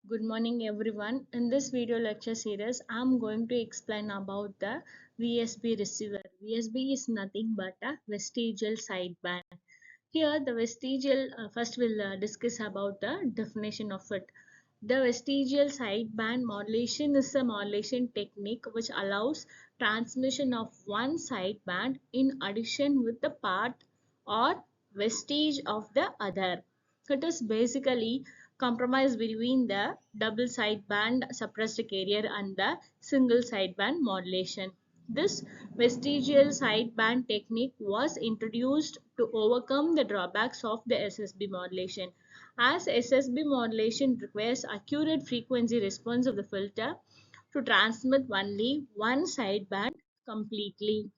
Good morning everyone. In this video lecture series, I am going to explain about the VSB receiver. VSB is nothing but a vestigial sideband. Here the vestigial, first we'll discuss about the definition of it. The vestigial sideband modulation is a modulation technique which allows transmission of one sideband in addition with the part or vestige of the other. It is basically compromise between the double sideband suppressed carrier and the single sideband modulation. This vestigial sideband technique was introduced to overcome the drawbacks of the SSB modulation. As SSB modulation requires accurate frequency response of the filter to transmit only one sideband completely,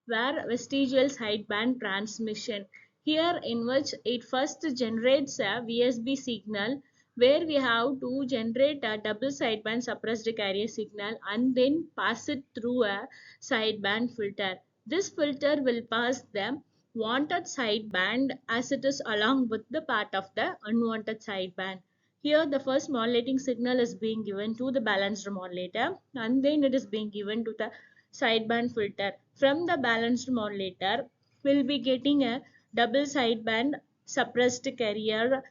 where vestigial sideband transmission, here in which it first generates a VSB signal, where we have to generate a double sideband suppressed carrier signal and then pass it through a sideband filter. This filter will pass the wanted sideband as it is along with the part of the unwanted sideband. Here the first modulating signal is being given to the balanced modulator and then it is being given to the sideband filter. From the balanced modulator, we'll be getting a double sideband suppressed carrier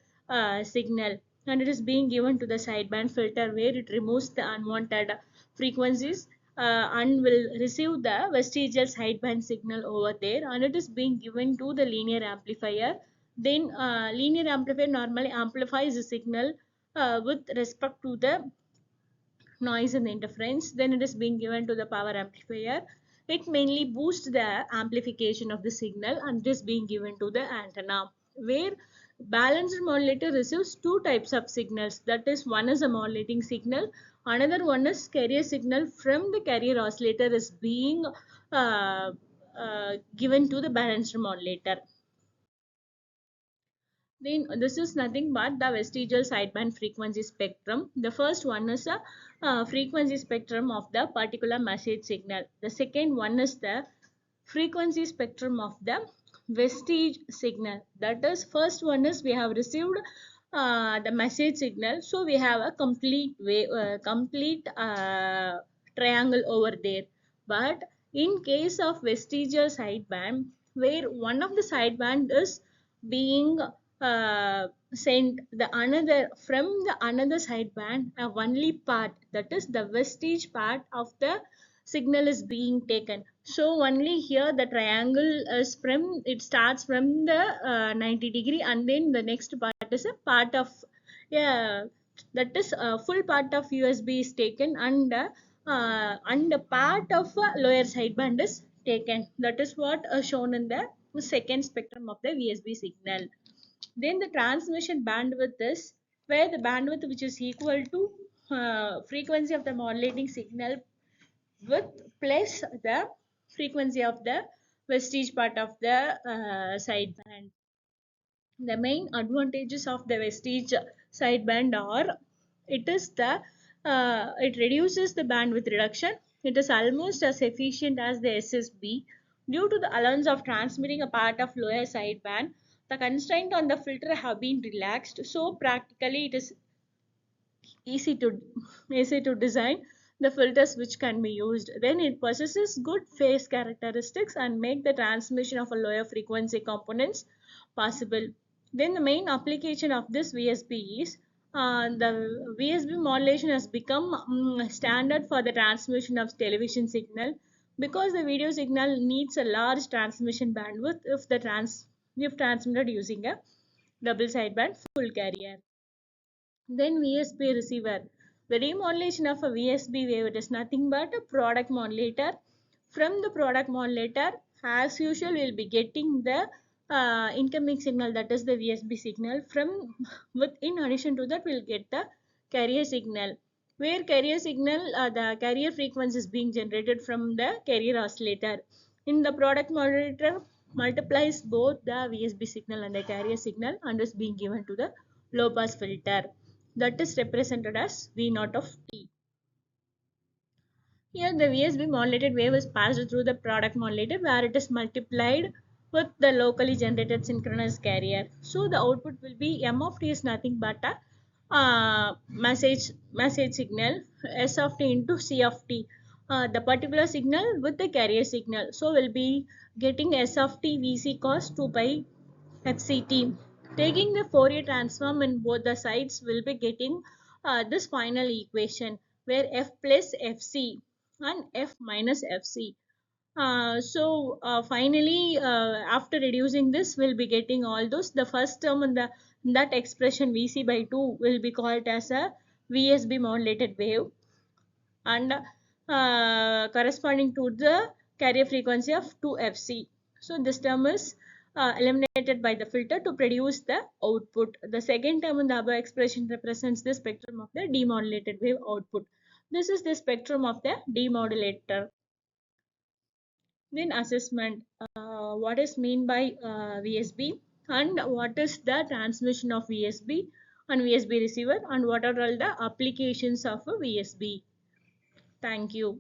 signal, and it is being given to the sideband filter where it removes the unwanted frequencies and will receive the vestigial sideband signal over there, and it is being given to the linear amplifier. Then linear amplifier normally amplifies the signal with respect to the noise and interference. Then it is being given to the power amplifier. It mainly boosts the amplification of the signal and it is being given to the antenna, where balanced modulator receives two types of signals. That is, one is a modulating signal, another one is carrier signal from the carrier oscillator is being given to the balanced modulator. Then this is nothing but the vestigial sideband frequency spectrum. The first one is a frequency spectrum of the particular message signal. The second one is the frequency spectrum of the vestige signal. That is, first one is we have received the message signal, so we have a complete triangle over there. But in case of vestigial sideband, where one of the sideband is being sent the another from the another sideband, only part, that is the vestige part of the signal is being taken. So only here the triangle is from, it starts from the 90-degree, and then the next part is a part of, yeah, that is a full part of USB is taken, and the part of lower sideband is taken. That is what shown in the second spectrum of the VSB signal. Then the transmission bandwidth is where the bandwidth which is equal to frequency of the modulating signal with plus the frequency of the vestige part of the sideband. The main advantages of the vestige sideband are, it is the it reduces the bandwidth reduction. It is almost as efficient as the SSB. Due to the allowance of transmitting a part of lower sideband, the constraint on the filter have been relaxed, so practically it is easy to easy to design the filters which can be used. Then it possesses good phase characteristics and make the transmission of a lower frequency components possible. Then the main application of this VSB is, the VSB modulation has become standard for the transmission of television signal, because the video signal needs a large transmission bandwidth if transmitted using a double sideband full carrier. Then VSB receiver. The demodulation of a VSB wave is nothing but a product modulator. From the product modulator, as usual, we'll be getting the incoming signal, that is the VSB signal. In addition to that, we'll get the carrier signal, where carrier signal, the carrier frequency is being generated from the carrier oscillator. In the product modulator, multiplies both the VSB signal and the carrier signal and is being given to the low pass filter, that is represented as V naught of T. Here the VSB modulated wave is passed through the product modulator, where it is multiplied with the locally generated synchronous carrier. So the output will be M of T is nothing but a message signal S of t into C of t, the particular signal with the carrier signal. So we'll be getting S of t Vc cos 2 pi fct. Taking the Fourier transform in both the sides, will be getting this final equation where f plus fc and f minus fc. Finally, after reducing this, we'll be getting all those. The first term in that expression Vc by 2 will be called as a VSB modulated wave, and corresponding to the carrier frequency of 2fc. So this term is eliminated by the filter to produce the output. The second term in the above expression represents the spectrum of the demodulated wave output. This is the spectrum of the demodulator. Then assessment. What is mean by VSB, and what is the transmission of VSB and VSB receiver, and what are all the applications of a VSB. Thank you.